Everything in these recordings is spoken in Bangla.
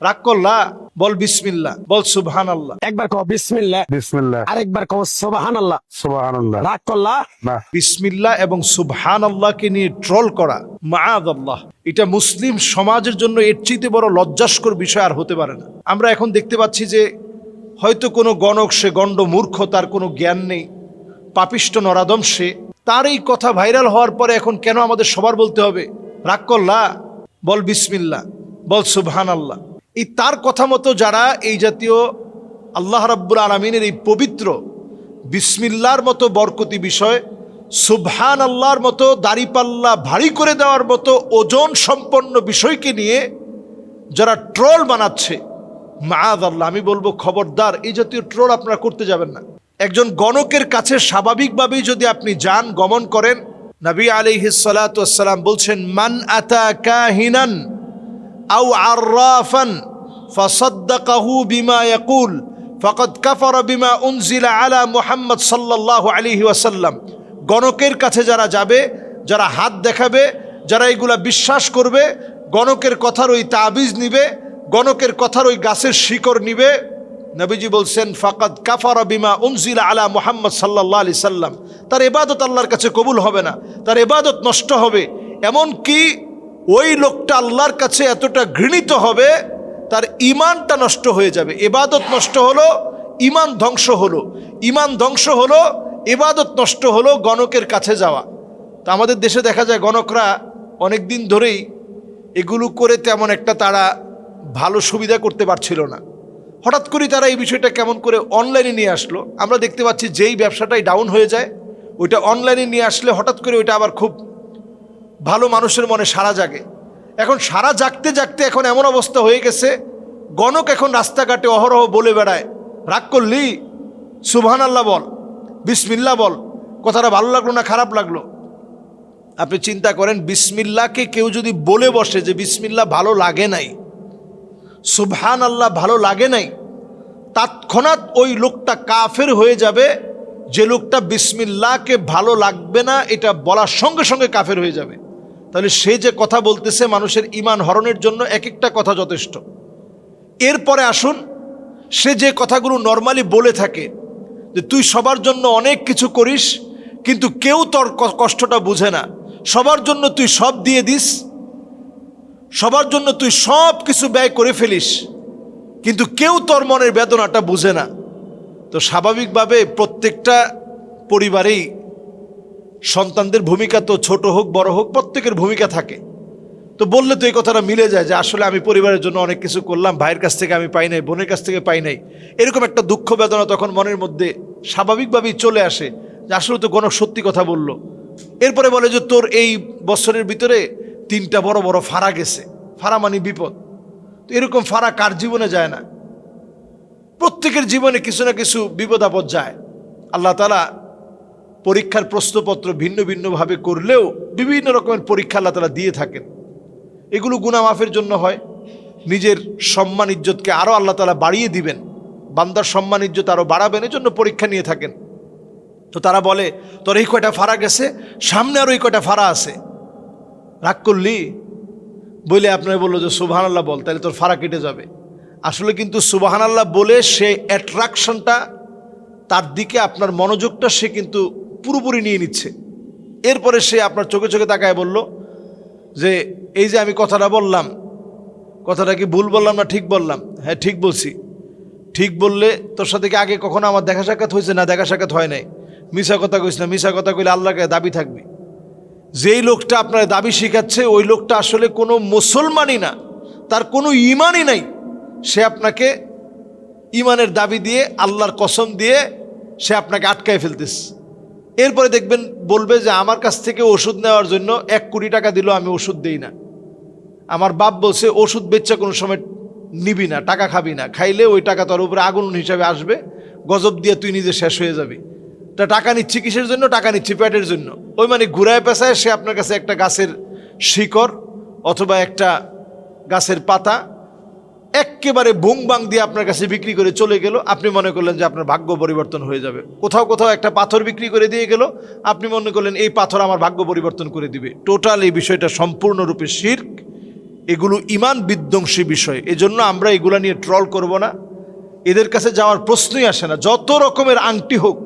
রাগ করলা, বল বিসমিল্লাহ, বল সুবহানাল্লাহ। একবার কও বিসমিল্লাহ, বিসমিল্লাহ, আরেকবার কও সুবহানাল্লাহ। সুবহানাল্লাহ। রাগ করলা? না। বিসমিল্লাহ এবং সুবহানাল্লাহকে নিয়ে ট্রল করা, মাআযাল্লাহ, এটা মুসলিম সমাজের জন্য এর চেয়ে বড় লজ্জাস্কর বিষয় আর হতে পারে না। আমরা এখন দেখতে পাচ্ছি যে হয়তো কোনো গণক, সে গণ্ড মূর্খ, তার কোনো জ্ঞান নেই, পাপিষ্ট নরাদম সে, তার এই কথা ভাইরাল হওয়ার পরে এখন কেন আমাদের সবার বলতে হবে রাগ করলা, বল বিসমিল্লাহ, বল সুবহানাল্লাহ। এই তার কথা মতো যারা এই জাতীয় আল্লাহ রাব্বুল আলামিনের এই পবিত্র বিসমিল্লাহর মতো বরকতি বিষয়, সুবহানাল্লাহর মতো দাড়িপাল্লা ভারী করে দেওয়ার মতো ওজন সম্পন্ন বিষয়কে নিয়ে যারা ট্রোল বানাচ্ছে, মাআযাল্লাহ, আমি বলবো খবরদার, এই জাতীয় ট্রোল আপনারা করতে যাবেন না। একজন গণকের কাছে স্বাভাবিকভাবেই যদি আপনি যান, গমন করেন, নবী আলাইহিস সালাতু ওয়াস সালাম বলছেন, মান আতা কাহিনান আও আররাফান ফাসাদ্দাকাহু বিমা ইয়াকুল ফাকাদ কাফারা বিমা উনজিলা আলা মুহাম্মদ সাল্লাল্লাহু আলাইহি ওয়াসাল্লাম। গণকের কাছে যারা যাবে, যারা হাত দেখাবে, যারা এগুলা বিশ্বাস করবে, গণকের কথার ওই তাবিজ নিবে, গণকের কথার ওই গাছের শিকড় নিবে, নবীজি বলছেন ফাকাদ কাফারা বিমা উনজিলা আলা মুহাম্মদ সাল্লাল্লাহু আলাইহি সাল্লাম, তার ইবাদত আল্লাহর কাছে কবুল হবে না, তার ইবাদত নষ্ট হবে। এমন কি ওই লোকটা আল্লাহর কাছে এতটা ঘৃণিত হবে, তার ঈমানটা নষ্ট হয়ে যাবে। ইবাদত নষ্ট হলো, ঈমান ধ্বংস হলো, ঈমান ধ্বংস হলো, ইবাদত নষ্ট হলো, গণকের কাছে যাওয়া। তো আমাদের দেশে দেখা যায় গণকরা অনেক দিন ধরেই এগুলো করে তেমন একটা তারা ভালো সুবিধা করতে পারছিল না। হঠাৎ করে তারা এই বিষয়টা কেমন করে অনলাইনে নিয়ে আসলো। আমরা দেখতে পাচ্ছি যেই ব্যবসাটাই ডাউন হয়ে যায়, ওইটা অনলাইনে নিয়ে আসলে হঠাৎ করে ওইটা আবার খুব ভালো মানুষের মনে সাড়া জাগে। এখন সাড়া জাগতে জাগতে এখন এমন অবস্থা হয়ে গেছে, গণক এখন রাস্তাঘাটে অহরহ বলে বেড়ায়, রাগ করলি সুবহানাল্লাহ বল, বিসমিল্লাহ বল। কথাটা ভালো লাগলো না খারাপ লাগলো? আপনি চিন্তা করেন, বিসমিল্লাহকে কেউ যদি বলে বসে যে বিসমিল্লাহ ভালো লাগে নাই, সুবহানাল্লাহ ভালো লাগে নাই, তৎক্ষণাৎ ওই লোকটা কাফের হয়ে যাবে। যে লোকটা বিসমিল্লাহকে ভালো লাগবে না এটা বলার সঙ্গে সঙ্গে কাফের হয়ে যাবে। তাহলে সে যে কথা বলতেছে মানুষের ঈমান হরণের জন্য এক একটা কথা যথেষ্ট। এরপরে আসুন, সে যে কথাগুলো নর্মালি বলে থাকে যে তুই সবার জন্য অনেক কিছু করিস কিন্তু কেউ তোর কষ্টটা বুঝে না, সবার জন্য তুই সব দিয়ে দিস, সবার জন্য তুই সব কিছু ব্যয় করে ফেলিস, কিন্তু কেউ তোর মনের বেদনাটা বুঝে না। তো স্বাভাবিকভাবে প্রত্যেকটা পরিবারেই সন্তানদের ভূমিকা তো ছোট হোক বড় হোক প্রত্যেকের ভূমিকা থাকে। তো বললে তো এই কথাটা মিলে যায় যে আসলে আমি পরিবারের জন্য অনেক কিছু করলাম, ভাইয়ের কাছ থেকে আমি পাই নাই, বোনের কাছ থেকে পাই নাই, এরকম একটা দুঃখ বেদনা তখন মনের মধ্যে স্বাভাবিকভাবেই চলে আসে যে আসলে তো গণক সত্যি কথা বলল। এরপরে বলে যে তোর এই বছরের ভিতরে 3টা বড় বড় ফাড়া গেছে, ফাড়া মানে বিপদ। তো এরকম ফাড়া কার জীবনে যায় না? প্রত্যেকের জীবনে কিছু না কিছু বিপদ আপদ যায়। আল্লাহ তাআলা পরীক্ষার প্রশ্নপত্র ভিন্ন ভিন্নভাবে করলেও বিভিন্ন রকমের পরীক্ষা আল্লাহ তাআলা দিয়ে থাকেন। এগুলো গুনাহ মাফের জন্য হয়, নিজের সম্মান ইজ্জতকে আরও আল্লাহ তাআলা বাড়িয়ে দিবেন, বান্দার সম্মান ইজ্জত আরও বাড়াবেন, এজন্য পরীক্ষা নিয়ে থাকেন। তো তারা বলে তোর এই কয়টা ফাড়া গেছে, সামনে আরও এই কয়টা ফাড়া আছে, রাগ করলি বলে আপনার বললো যে সুবহানাল্লাহ বল, তাহলে তোর ফাড়া কেটে যাবে। আসলে কিন্তু সুবহানাল্লাহ বলে সে অ্যাট্রাকশনটা, তার দিকে আপনার মনোযোগটা সে কিন্তু পুরোপুরি নিয়ে নিচ্ছে। এরপরে সে আপনার চোখে চোখে তাকায় বলল যে এই যে আমি কথাটা বললাম, কথাটা কি ভুল বললাম না ঠিক বললাম? হ্যাঁ ঠিক বলছি। ঠিক বললে তোর সাথে কি আগে কখনো আমার দেখা সাক্ষাৎ হয়েছে? না, দেখা সাক্ষাৎ হয় নাই। মিশা কথা কইস না, মিশা কথা কইলে আল্লাহকে দাবি থাকবে। যেই লোকটা আপনার দাবি শিখাচ্ছে ওই লোকটা আসলে কোনো মুসলমানই না, তার কোনো ঈমানই নাই, সে আপনাকে ঈমানের দাবি দিয়ে আল্লাহর কসম দিয়ে সে আপনাকে আটকায় ফেলতেছে। এরপরে দেখবেন বলবে যে আমার কাছ থেকে ওষুধ নেওয়ার জন্য 1 কোটি টাকা দিল, আমি ওষুধ দেই না। আমার বাপ বলছে ওষুধ বেচা কোনো সময় নিবি না, টাকা খাবি না, খাইলে ওই টাকা তোর উপরে আগুন হিসাবে আসবে, গজব দিয়ে তুই নিজে শেষ হয়ে যাবি। তা টাকা নিচ্ছি কিসের জন্য? টাকা নিচ্ছি পেটের জন্য। ওই মানে ঘুরায় পেঁচায় সে আপনার কাছে একটা গাছের শিকড় অথবা একটা গাছের পাতা একেবারে বুং বাং দিয়ে আপনার কাছে বিক্রি করে চলে গেল। আপনি মনে করলেন যে আপনার ভাগ্য পরিবর্তন হয়ে যাবে। কোথাও কোথাও একটা পাথর বিক্রি করে দিয়ে গেল, আপনি মনে করলেন এই পাথর আমার ভাগ্য পরিবর্তন করে দিবে। টোটাল এই বিষয়টা সম্পূর্ণরূপে শিরক, এগুলো ইমান বিধ্বংসী বিষয়। এজন্য আমরা এগুলা নিয়ে ট্রল করব না, এদের কাছে যাওয়ার প্রশ্নই আসে না। যত রকমের আংটি হোক,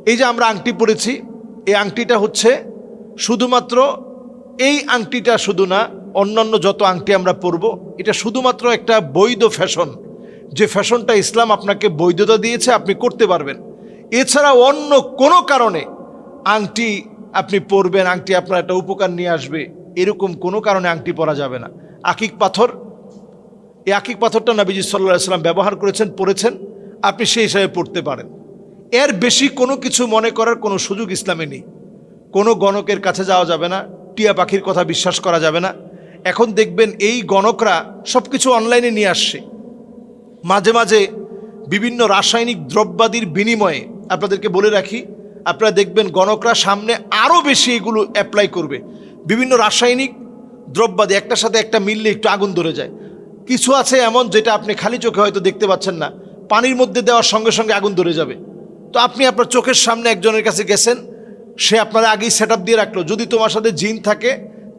এই যে আমরা আংটি পরেছি, এই আংটিটা হচ্ছে শুধুমাত্র, এই আংটিটা শুধু না, অন্যান্য যত আংটি আমরা পরব, এটা শুধুমাত্র একটা বৈধ ফ্যাশন, যে ফ্যাশনটা ইসলাম আপনাকে বৈধতা দিয়েছে, আপনি করতে পারবেন। এছাড়া অন্য কোনো কারণে আংটি আপনি পরবেন, আংটি আপনার একটা উপকার নিয়ে আসবে, এরকম কোনো কারণে আংটি পরা যাবে না। আকিক পাথর, এই আকিক পাথরটা নবীজি সাল্লাল্লাহু আলাইহি ওয়াসাল্লাম ব্যবহার করেছেন, পরেছেন, আপনি সেই হিসাবে পড়তে পারেন। এর বেশি কোনো কিছু মনে করার কোনো সুযোগ ইসলামে নেই। কোনো গণকের কাছে যাওয়া যাবে না, টিয়া পাখির কথা বিশ্বাস করা যাবে না। এখন দেখবেন এই গণকরা সব কিছু অনলাইনে নিয়ে আসছে। মাঝে মাঝে বিভিন্ন রাসায়নিক দ্রব্যাদির বিনিময়ে, আপনাদেরকে বলে রাখি, আপনারা দেখবেন গণকরা সামনে আরও বেশি এগুলো অ্যাপ্লাই করবে। বিভিন্ন রাসায়নিক দ্রব্যাদি একটার সাথে একটা মিললে একটু আগুন ধরে যায়। কিছু আছে এমন যেটা আপনি খালি চোখে হয়তো দেখতে পাচ্ছেন না, পানির মধ্যে দেওয়ার সঙ্গে সঙ্গে আগুন ধরে যাবে। তো আপনি আপনার চোখের সামনে একজনের কাছে গেছেন, সে আপনার আগেই সেট আপ দিয়ে রাখলো, যদি তোমার সাথে জিন থাকে,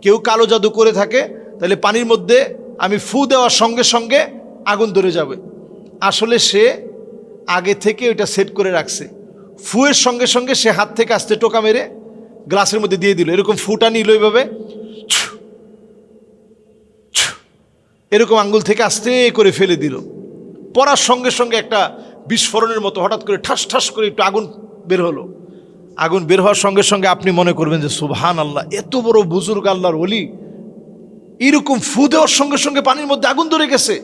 কেউ কালো জাদু করে থাকে, তাহলে পানির মধ্যে আমি ফু দেওয়ার সঙ্গে সঙ্গে আগুন ধরে যাবে। আসলে সে আগে থেকে ওইটা সেট করে রাখছে। ফুয়ের সঙ্গে সঙ্গে সে হাত থেকে আস্তে টোকা মেরে গ্লাসের মধ্যে দিয়ে দিল, এরকম ফুটা নিল এইভাবে, এরকম আঙ্গুল থেকে আস্তে করে ফেলে দিল। পড়ার সঙ্গে সঙ্গে একটা বিস্ফোরণের মতো হঠাৎ করে ঠাস ঠাস করে একটু আগুন বের হলো। আগুন বের হওয়ার সঙ্গে সঙ্গে আপনি মনে করবেন যে সুবহান আল্লাহ, এত বড় বুজুর্গ আল্লাহর ওলি, এরকম ফু দেওয়ার সঙ্গে সঙ্গে পানির মধ্যে আগুন ধরে গেছে।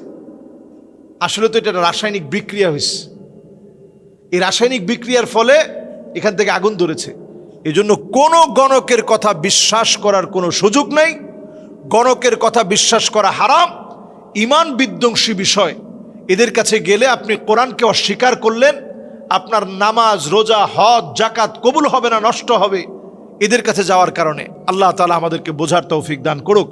আসলে তো এটা একটা রাসায়নিক বিক্রিয়া হয়েছে। এই রাসায়নিক বিক্রিয়ার ফলে এখান থেকে আগুন ধরেছে। এজন্য কোনো গণকের কথা বিশ্বাস করার কোনো সুযোগ নেই। গণকের কথা বিশ্বাস করা হারাম, ইমান বিধ্বংসী বিষয়। এদের কাছে গেলে আপনি কোরআনকে অস্বীকার করলেন, আপনার নামাজ, রোজা, হজ, জাকাত কবুল হবে না, নষ্ট হবে এদের কাছে যাওয়ার কারণে। আল্লাহ তাআলা আমাদেরকে বোঝার তৌফিক দান করুক।